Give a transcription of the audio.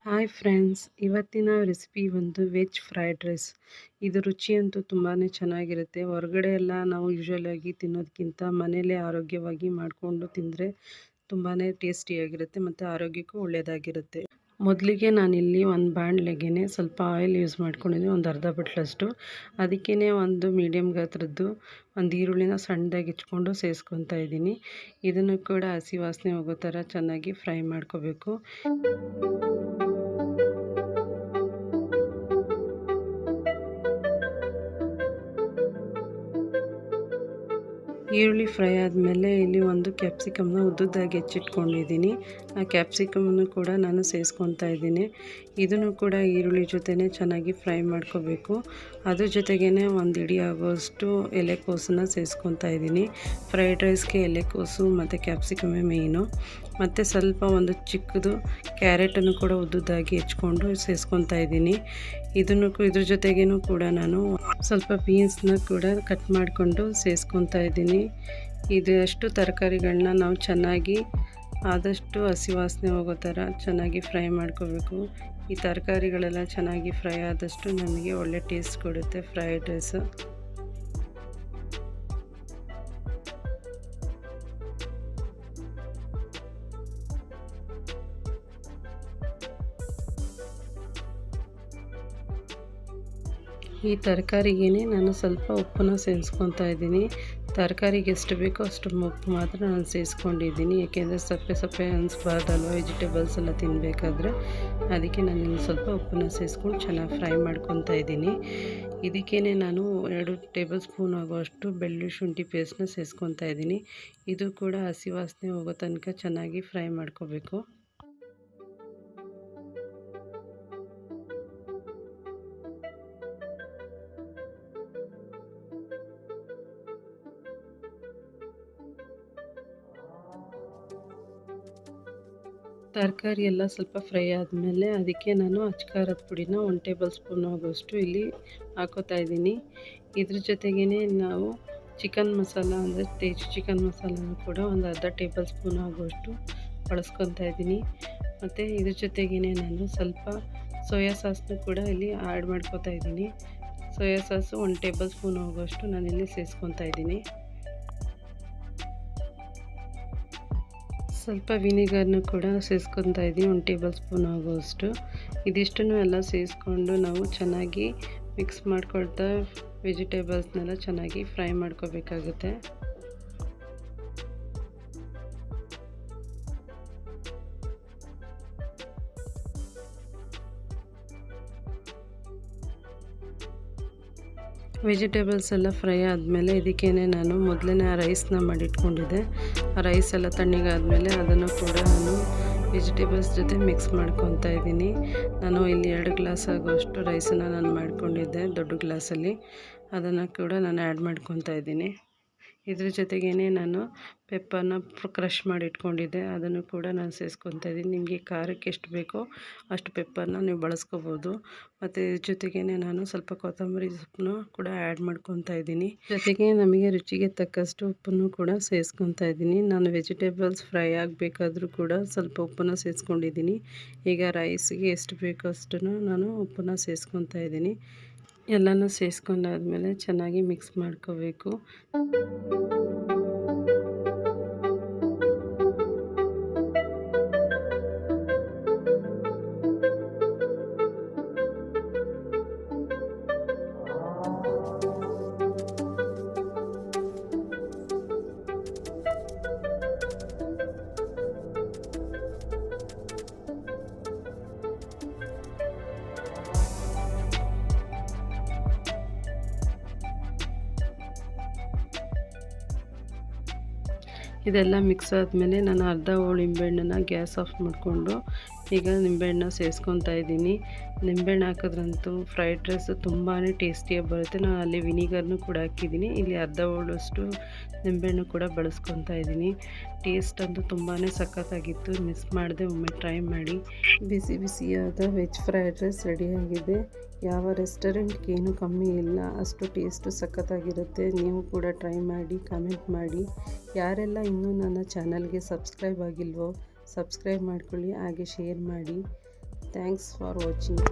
Hi friends, ಇವತ್ತಿನ recipe ಒಂದು veg fried rice. ಇದು ರುಚಿಯಂತೂ ತುಂಬಾ ಚೆನ್ನಾಗಿರುತ್ತೆ. ಹೊರಗಡೆ ಎಲ್ಲ ನಾವು ಯೂಶ್ವಲಾಗಿ ತಿನ್ನೋದಕ್ಕಿಂತ ಮನೆಯಲ್ಲೇ ಆರೋಗ್ಯವಾಗಿ ಮಾಡಿಕೊಂಡು ತಿಂದರೆ ತುಂಬಾ ಟೇಸ್ಟಿಯಾಗಿರುತ್ತೆ ಮತ್ತು ಆರೋಗ್ಯಕ್ಕೂ ಒಳ್ಳೆಯದಾಗಿರುತ್ತೆ. ಮೊದಲಿಗೆ ನಾನಿಲ್ಲಿ ಒಂದು ಬಾಣಲೆಗೆ ಸ್ವಲ್ಪ ಆಯಿಲ್ ಯೂಸ್ ಮಾಡ್ಕೊಂಡಿದ್ದೀನಿ, ಒಂದು ಅರ್ಧ ಬಟ್ಲಷ್ಟು. ಅದಕ್ಕೇ ಒಂದು ಮೀಡಿಯಮ್ ಗಾತ್ರದ್ದು ಒಂದು ಈರುಳ್ಳಿನ ಸಣ್ಣದಾಗಿ ಹೆಚ್ಕೊಂಡು ಸೇರಿಸ್ಕೊತಾ ಇದ್ದೀನಿ. ಇದನ್ನು ಕೂಡ ಹಸಿ ವಾಸನೆ ಹೋಗೋ ಥರ ಚೆನ್ನಾಗಿ ಫ್ರೈ ಮಾಡ್ಕೋಬೇಕು. ಈರುಳ್ಳಿ ಫ್ರೈ ಆದಮೇಲೆ ಇಲ್ಲಿ ಒಂದು ಕ್ಯಾಪ್ಸಿಕಮ್ನ ಉದ್ದುದ್ದಾಗಿ ಹೆಚ್ಚಿಟ್ಕೊಂಡಿದ್ದೀನಿ. ಆ ಕ್ಯಾಪ್ಸಿಕಮನ್ನು ಕೂಡ ನಾನು ಸೇರಿಸ್ಕೊತಾ ಇದ್ದೀನಿ. ಇದನ್ನು ಕೂಡ ಈರುಳ್ಳಿ ಜೊತೆನೇ ಚೆನ್ನಾಗಿ ಫ್ರೈ ಮಾಡ್ಕೋಬೇಕು. ಅದ್ರ ಜೊತೆಗೇ ಒಂದು ಇಡೀ ಆಗೋಷ್ಟು ಎಲೆಕೋಸನ್ನ ಸೇರಿಸ್ಕೊತಾ ಇದ್ದೀನಿ. ಫ್ರೈಡ್ ರೈಸ್ಗೆ ಎಲೆಕೋಸು ಮತ್ತು ಕ್ಯಾಪ್ಸಿಕಮೇ ಮೇಯ್ನು. ಮತ್ತು ಸ್ವಲ್ಪ ಒಂದು ಚಿಕ್ಕದು ಕ್ಯಾರೆಟನ್ನು ಕೂಡ ಉದ್ದುದ್ದಾಗಿ ಹೆಚ್ಕೊಂಡು ಸೇರಿಸ್ಕೊತಾ ಇದ್ದೀನಿ. ಇದ್ರ ಜೊತೆಗೇನು ಕೂಡ ನಾನು ಸ್ವಲ್ಪ ಬೀನ್ಸ್ನ ಕೂಡ ಕಟ್ ಮಾಡಿಕೊಂಡು ಸೇರಿಸ್ಕೊತಾ ಇದ್ದೀನಿ. ಇದಷ್ಟು ತರಕಾರಿಗಳನ್ನ ನಾವು ಚೆನ್ನಾಗಿ ಆದಷ್ಟು ಹಸಿ ವಾಸನೆ ಹೋಗೋ ಥರ ಚೆನ್ನಾಗಿ ಫ್ರೈ ಮಾಡ್ಕೋಬೇಕು. ಈ ತರಕಾರಿಗಳೆಲ್ಲ ಚೆನ್ನಾಗಿ ಫ್ರೈ ಆದಷ್ಟು ನಮಗೆ ಒಳ್ಳೆ ಟೇಸ್ಟ್ ಕೊಡುತ್ತೆ ಫ್ರೈಡ್ ರೈಸು. ಈ ತರಕಾರಿಗೆ ನಾನು ಸ್ವಲ್ಪ ಉಪ್ಪನ್ನ ಸೇರಿಸ್ಕೊತಾ ಇದ್ದೀನಿ. ತರಕಾರಿಗೆ ಎಷ್ಟು ಬೇಕೋ ಅಷ್ಟು ಉಪ್ಪು ಮಾತ್ರ ನಾನು ಸೇರಿಸ್ಕೊಂಡಿದ್ದೀನಿ. ಏಕೆಂದರೆ ಸಪ್ಪೆ ಅನಿಸ್ಬಾರ್ದಲ್ವ ವೆಜಿಟೇಬಲ್ಸ್ ಎಲ್ಲ ತಿನ್ನಬೇಕಾದ್ರೆ. ಅದಕ್ಕೆ ನಾನು ಇನ್ನು ಸ್ವಲ್ಪ ಉಪ್ಪನ್ನ ಸೇರಿಸ್ಕೊಂಡು ಚೆನ್ನಾಗಿ ಫ್ರೈ ಮಾಡ್ಕೊತಾ ಇದ್ದೀನಿ. ಇದಕ್ಕೇ ನಾನು 2 ಟೇಬಲ್ ಸ್ಪೂನ್ ಆಗುವಷ್ಟು ಬೆಳ್ಳುಳ್ಳಿ ಶುಂಠಿ ಪೇಸ್ಟ್ನ ಸೇರಿಸ್ಕೊತಾ ಇದ್ದೀನಿ. ಇದು ಕೂಡ ಹಸಿ ವಾಸನೆ ಹೋಗೋ ತನಕ ಚೆನ್ನಾಗಿ ಫ್ರೈ ಮಾಡ್ಕೋಬೇಕು. ತರಕಾರಿ ಎಲ್ಲ ಸ್ವಲ್ಪ ಫ್ರೈ ಆದಮೇಲೆ ಅದಕ್ಕೆ ನಾನು ಅಚ್ಕಾರದ ಪುಡಿನ 1 ಟೇಬಲ್ ಸ್ಪೂನ್ ಆಗೋಷ್ಟು ಇಲ್ಲಿ ಹಾಕೋತಾ ಇದ್ದೀನಿ. ಇದ್ರ ಜೊತೆಗೇ ನಾವು ಚಿಕನ್ ಮಸಾಲ ಅಂದರೆ ತೇಜು ಚಿಕನ್ ಮಸಾಲನ ಕೂಡ ಒಂದು ಅರ್ಧ ಟೇಬಲ್ ಸ್ಪೂನ್ ಆಗೋಷ್ಟು ಬಳಸ್ಕೊತಾ ಇದ್ದೀನಿ. ಮತ್ತು ಇದ್ರ ಜೊತೆಗೇ ನಾನು ಸ್ವಲ್ಪ ಸೋಯಾ ಸಾಸ್ನು ಕೂಡ ಇಲ್ಲಿ ಆ್ಯಡ್ ಮಾಡ್ಕೋತಾ ಇದ್ದೀನಿ. ಸೋಯಾ ಸಾಸು 1 ಟೇಬಲ್ ಸ್ಪೂನ್ ಆಗೋಷ್ಟು ನಾನಿಲ್ಲಿ ಸೇರಿಸ್ಕೊತಾ ಇದ್ದೀನಿ. ಸ್ವಲ್ಪ ವಿನಿಗರ್ನು ಕೂಡ ಸೇರಿಸ್ಕೊತಾ ಇದ್ದೀನಿ, 1 ಟೇಬಲ್ ಸ್ಪೂನ್ ಆಗೋಷ್ಟು. ಇದಿಷ್ಟನ್ನು ಎಲ್ಲ ಸೇರಿಸ್ಕೊಂಡು ನಾವು ಚೆನ್ನಾಗಿ ಮಿಕ್ಸ್ ಮಾಡ್ಕೊಳ್ತಾ ವೆಜಿಟೇಬಲ್ಸ್ನೆಲ್ಲ ಚೆನ್ನಾಗಿ ಫ್ರೈ ಮಾಡ್ಕೋಬೇಕಾಗುತ್ತೆ. ವೆಜಿಟೇಬಲ್ಸ್ ಎಲ್ಲ ಫ್ರೈ ಆದಮೇಲೆ ಇದಕ್ಕೇ ನಾನು ಮೊದಲೇ ರೈಸ್ನ ಮಾಡಿಟ್ಕೊಂಡಿದ್ದೆ. ಆ ರೈಸ್ ಎಲ್ಲ ತಣ್ಣಗಾದಮೇಲೆ ಅದನ್ನು ಕೂಡ ನಾನು ವೆಜಿಟೇಬಲ್ಸ್ ಜೊತೆ ಮಿಕ್ಸ್ ಮಾಡ್ಕೊತಾ ಇದ್ದೀನಿ. ನಾನು ಇಲ್ಲಿ 2 ಗ್ಲಾಸ್ ಆಗೋಷ್ಟು ರೈಸನ್ನು ನಾನು ಮಾಡ್ಕೊಂಡಿದ್ದೆ ದೊಡ್ಡ ಗ್ಲಾಸಲ್ಲಿ. ಅದನ್ನು ಕೂಡ ನಾನು ಆ್ಯಡ್ ಮಾಡ್ಕೊತಾ ಇದ್ದೀನಿ. ಇದ್ರ ಜೊತೆಗೇ ನಾನು ಪೆಪ್ಪರ್ನ ಕ್ರಷ್ ಮಾಡಿ ಇಟ್ಕೊಂಡಿದ್ದೆ, ಅದನ್ನು ಕೂಡ ನಾನು ಸೇರಿಸ್ಕೊತಾ ಇದ್ದೀನಿ. ನಿಮಗೆ ಖಾರಕ್ಕೆ ಎಷ್ಟು ಬೇಕೋ ಅಷ್ಟು ಪೆಪ್ಪರ್ನ ನೀವು ಬಳಸ್ಕೋಬೋದು. ಮತ್ತು ಇದ್ರ ಜೊತೆಗೇ ನಾನು ಸ್ವಲ್ಪ ಕೊತ್ತಂಬರಿ ಸೊಪ್ಪನ್ನು ಕೂಡ ಆ್ಯಡ್ ಮಾಡ್ಕೊತಾ ಇದ್ದೀನಿ. ಜೊತೆಗೆ ನಮಗೆ ರುಚಿಗೆ ತಕ್ಕಷ್ಟು ಉಪ್ಪನ್ನು ಕೂಡ ಸೇರಿಸ್ಕೊತಾ ಇದ್ದೀನಿ. ನಾನು ವೆಜಿಟೇಬಲ್ಸ್ ಫ್ರೈ ಆಗಬೇಕಾದ್ರೂ ಕೂಡ ಸ್ವಲ್ಪ ಉಪ್ಪನ್ನು ಸೇರಿಸ್ಕೊಂಡಿದ್ದೀನಿ. ಈಗ ರೈಸ್ಗೆ ಎಷ್ಟು ಬೇಕೋ ಅಷ್ಟನ್ನು ನಾನು ಉಪ್ಪನ್ನು ಸೇರಿಸ್ಕೊತಾ ಇದ್ದೀನಿ. ಎಲ್ಲನೂ ಸೇರಿಸ್ಕೊಂಡಾದ್ಮೇಲೆ ಚೆನ್ನಾಗಿ ಮಿಕ್ಸ್ ಮಾಡ್ಕೋಬೇಕು. ಇದೆಲ್ಲ ಮಿಕ್ಸ್ ಆದಮೇಲೆ ನಾನು ಅರ್ಧ ಹೋಳು ನಿಂಬೆಹಣ್ಣನ್ನು ಗ್ಯಾಸ್ ಆಫ್ ಮಾಡಿಕೊಂಡು ಈಗ ನಿಂಬೆಹಣ್ಣು ಸೇರಿಸ್ಕೊತಾ ಇದ್ದೀನಿ. ನಿಂಬೆಹಣ್ಣು ಹಾಕಿದ್ರಂತೂ ಫ್ರೈಡ್ ರೈಸ್ ತುಂಬಾ ಟೇಸ್ಟಿಯಾಗಿ ಬರುತ್ತೆ. ನಾನು ಅಲ್ಲಿ ವಿನಿಗರ್ನು ಕೂಡ ಹಾಕಿದ್ದೀನಿ. ಇಲ್ಲಿ ಅರ್ಧ ಹೋಳಷ್ಟು ನಿಂಬೆಹಣ್ಣು ಕೂಡ ಬಳಸ್ಕೊತಾ ಇದ್ದೀನಿ. ಟೇಸ್ಟ್ ಅಂತೂ ತುಂಬಾ ಸಖತ್ತಾಗಿತ್ತು. ಮಿಸ್ ಮಾಡದೆ ಒಮ್ಮೆ ಟ್ರೈ ಮಾಡಿ. ಬಿಸಿ ಬಿಸಿಯಾದ ವೆಜ್ ಫ್ರೈಡ್ ರೈಸ್ ರೆಡಿಯಾಗಿದೆ. ಯಾವ ರೆಸ್ಟೋರೆಂಟ್ಗೆ ಏನು ಕಮ್ಮಿ ಇಲ್ಲ, ಅಷ್ಟು ಟೇಸ್ಟು ಸಖತ್ತಾಗಿರುತ್ತೆ. ನೀವು ಕೂಡ ಟ್ರೈ ಮಾಡಿ, ಕಮೆಂಟ್ ಮಾಡಿ. ಯಾರೆಲ್ಲ ಇನ್ನೂ ನನ್ನ ಚಾನಲ್ಗೆ ಸಬ್ಸ್ಕ್ರೈಬ್ ಆಗಿಲ್ವೋ ಸಬ್ಸ್ಕ್ರೈಬ್ ಮಾಡ್ಕೊಳ್ಳಿ, ಹಾಗೆ ಶೇರ್ ಮಾಡಿ. Thanks for watching.